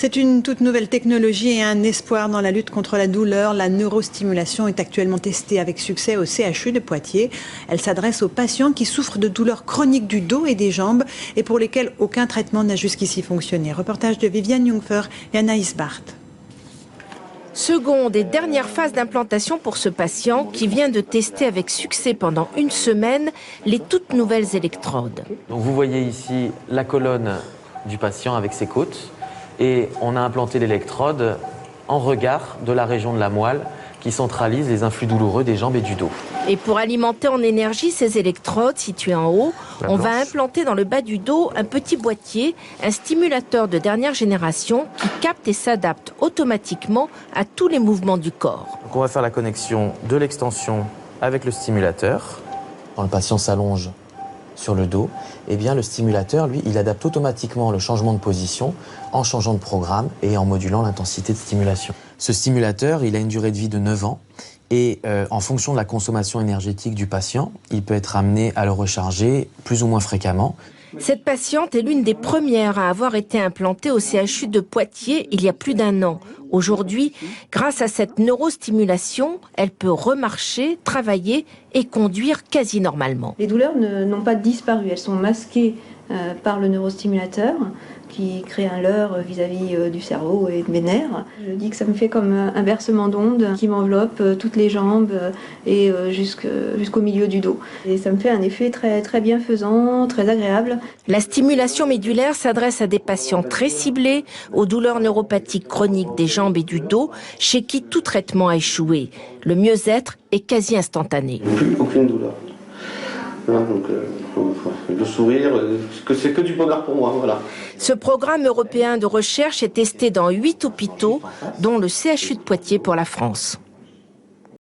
C'est une toute nouvelle technologie et un espoir dans la lutte contre la douleur. La neurostimulation est actuellement testée avec succès au CHU de Poitiers. Elle s'adresse aux patients qui souffrent de douleurs chroniques du dos et des jambes et pour lesquels aucun traitement n'a jusqu'ici fonctionné. Reportage de Viviane Jungfer et Anaïs Barthes. Seconde et dernière phase d'implantation pour ce patient qui vient de tester avec succès pendant une semaine les toutes nouvelles électrodes. Donc vous voyez ici la colonne du patient avec ses côtes et on a implanté l'électrode en regard de la région de la moelle qui centralise les influx douloureux des jambes et du dos. Et pour alimenter en énergie ces électrodes situées en haut, on va implanter dans le bas du dos un petit boîtier, un stimulateur de dernière génération qui capte et s'adapte automatiquement à tous les mouvements du corps. Donc on va faire la connexion de l'extension avec le stimulateur. Quand le patient s'allonge sur le dos, eh bien le stimulateur, lui, il adapte automatiquement le changement de position en changeant de programme et en modulant l'intensité de stimulation. Ce stimulateur, il a une durée de vie de 9 ans et en fonction de la consommation énergétique du patient, il peut être amené à le recharger plus ou moins fréquemment. Cette patiente est l'une des premières à avoir été implantée au CHU de Poitiers il y a plus d'1 an. Aujourd'hui, grâce à cette neurostimulation, elle peut remarcher, travailler et conduire quasi normalement. Les douleurs n'ont pas disparu, elles sont masquées par le neurostimulateur qui crée un leurre vis-à-vis du cerveau et de mes nerfs. Je dis que ça me fait comme un bercement d'ondes qui m'enveloppe toutes les jambes et jusqu'au milieu du dos. Et ça me fait un effet très, très bienfaisant, très agréable. La stimulation médulaire s'adresse à des patients très ciblés, aux douleurs neuropathiques chroniques des jambes et du dos, chez qui tout traitement a échoué. Le mieux-être est quasi instantané. Plus aucune douleur. Voilà, donc le sourire, c'est que du bonheur pour moi, voilà. Ce programme européen de recherche est testé dans 8 hôpitaux, dont le CHU de Poitiers pour la France.